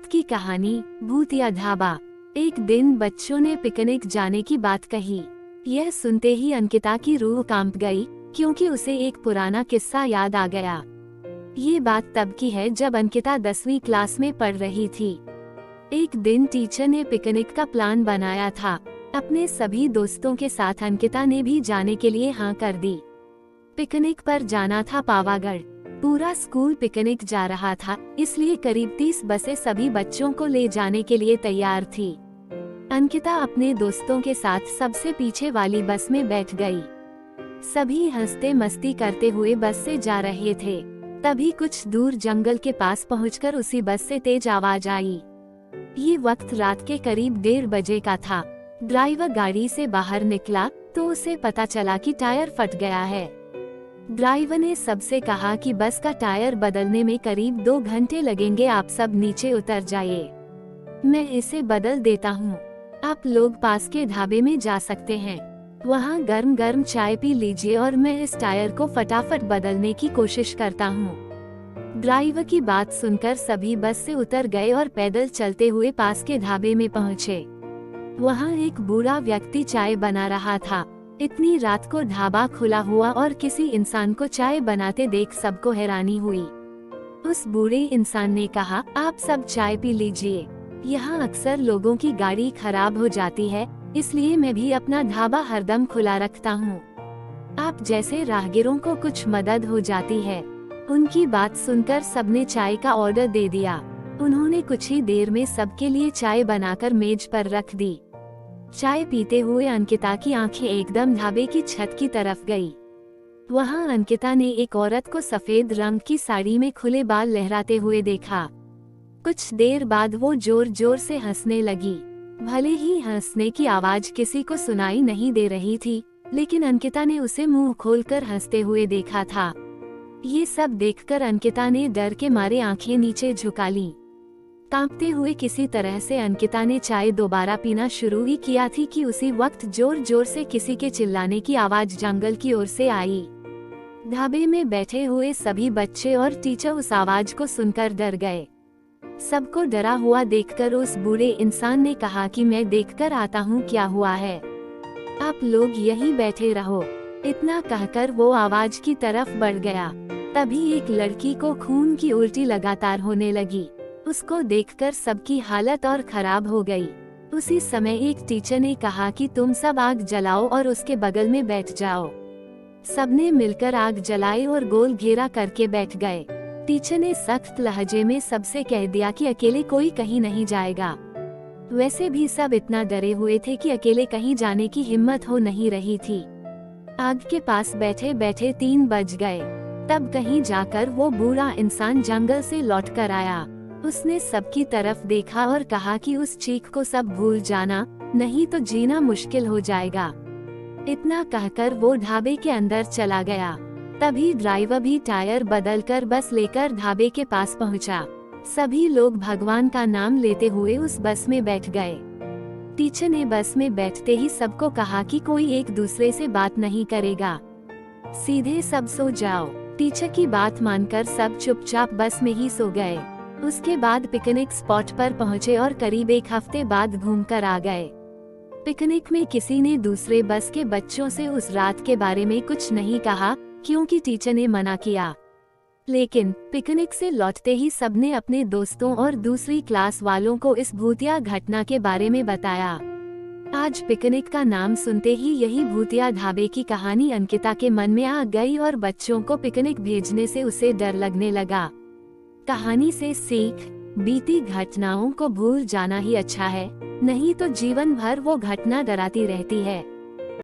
भूत की कहानी। भूतिया ढाबा। एक दिन बच्चों ने पिकनिक जाने की बात कही। यह सुनते ही अंकिता की रूह कांप गई, क्योंकि उसे एक पुराना किस्सा याद आ गया। ये बात तब की है जब अंकिता 10वीं क्लास में पढ़ रही थी। एक दिन टीचर ने पिकनिक का प्लान बनाया था। अपने सभी दोस्तों के साथ अंकिता ने भी जाने के लिए हाँ कर दी। पिकनिक पर जाना था पावागढ़। पूरा स्कूल पिकनिक जा रहा था, इसलिए करीब 30 बसें सभी बच्चों को ले जाने के लिए तैयार थी। अंकिता अपने दोस्तों के साथ सबसे पीछे वाली बस में बैठ गई। सभी हंसते मस्ती करते हुए बस से जा रहे थे। तभी कुछ दूर जंगल के पास पहुंचकर उसी बस से तेज आवाज आई। ये वक्त रात के करीब 1:30 बजे का था। ड्राइवर गाड़ी से बाहर निकला तो उसे पता चला कि टायर फट गया है। ड्राइवर ने सबसे कहा कि बस का टायर बदलने में करीब 2 घंटे लगेंगे, आप सब नीचे उतर जाइए, मैं इसे बदल देता हूँ। आप लोग पास के ढाबे में जा सकते हैं, वहाँ गर्म गर्म चाय पी लीजिए और मैं इस टायर को फटाफट बदलने की कोशिश करता हूँ। ड्राइवर की बात सुनकर सभी बस से उतर गए और पैदल चलते हुए पास के ढाबे में पहुँचे। वहाँ एक बूढ़ा व्यक्ति चाय बना रहा था। इतनी रात को ढाबा खुला हुआ और किसी इंसान को चाय बनाते देख सबको हैरानी हुई। उस बूढ़े इंसान ने कहा, आप सब चाय पी लीजिए, यहाँ अक्सर लोगों की गाड़ी खराब हो जाती है, इसलिए मैं भी अपना ढाबा हरदम खुला रखता हूँ। आप जैसे राहगीरों को कुछ मदद हो जाती है। उनकी बात सुनकर सबने चाय का ऑर्डर दे दिया। उन्होंने कुछ ही देर में सबके लिए चाय बनाकर मेज पर रख दी। चाय पीते हुए अंकिता की आंखें एकदम ढाबे की छत की तरफ गई। वहां अंकिता ने एक औरत को सफेद रंग की साड़ी में खुले बाल लहराते हुए देखा। कुछ देर बाद वो जोर जोर से हंसने लगी। भले ही हंसने की आवाज किसी को सुनाई नहीं दे रही थी, लेकिन अंकिता ने उसे मुंह खोलकर हंसते हुए देखा था। ये सब देखकर अंकिता ने डर के मारे आंखें नीचे झुका ली। कांपते हुए किसी तरह से अंकिता ने चाय दोबारा पीना शुरू ही किया थी कि उसी वक्त जोर जोर से किसी के चिल्लाने की आवाज जंगल की ओर से आई। ढाबे में बैठे हुए सभी बच्चे और टीचर उस आवाज को सुनकर डर गए। सबको डरा हुआ देखकर उस बूढ़े इंसान ने कहा कि मैं देखकर आता हूँ क्या हुआ है, आप लोग यहीं बैठे रहो। इतना कहकर वो आवाज की तरफ बढ़ गया। तभी एक लड़की को खून की उल्टी लगातार होने लगी। उसको देखकर सबकी हालत और खराब हो गई। उसी समय एक टीचर ने कहा कि तुम सब आग जलाओ और उसके बगल में बैठ जाओ। सबने मिलकर आग जलाई और गोल घेरा करके बैठ गए। टीचर ने सख्त लहजे में सबसे कह दिया कि अकेले कोई कहीं नहीं जाएगा। वैसे भी सब इतना डरे हुए थे कि अकेले कहीं जाने की हिम्मत हो नहीं रही थी। आग के पास बैठे बैठे 3 बज गए। तब कहीं जाकर वो बूढ़ा इंसान जंगल से लौट कर आया। उसने सबकी तरफ देखा और कहा कि उस चीख को सब भूल जाना, नहीं तो जीना मुश्किल हो जाएगा। इतना कहकर वो ढाबे के अंदर चला गया। तभी ड्राइवर भी टायर बदलकर बस लेकर ढाबे के पास पहुंचा। सभी लोग भगवान का नाम लेते हुए उस बस में बैठ गए। टीचर ने बस में बैठते ही सबको कहा कि कोई एक दूसरे से बात नहीं करेगा, सीधे सब सो जाओ। टीचर की बात मानकर सब चुपचाप बस में ही सो गए। उसके बाद पिकनिक स्पॉट पर पहुंचे और करीब 1 हफ्ते बाद घूमकर आ गए। पिकनिक में किसी ने दूसरे बस के बच्चों से उस रात के बारे में कुछ नहीं कहा, क्योंकि टीचर ने मना किया। लेकिन पिकनिक से लौटते ही सबने अपने दोस्तों और दूसरी क्लास वालों को इस भूतिया घटना के बारे में बताया। आज पिकनिक का नाम सुनते ही यही भूतिया ढाबे की कहानी अंकिता के मन में आ गई और बच्चों को पिकनिक भेजने से उसे डर लगने लगा। कहानी से सीख, बीती घटनाओं को भूल जाना ही अच्छा है, नहीं तो जीवन भर वो घटना डराती रहती है।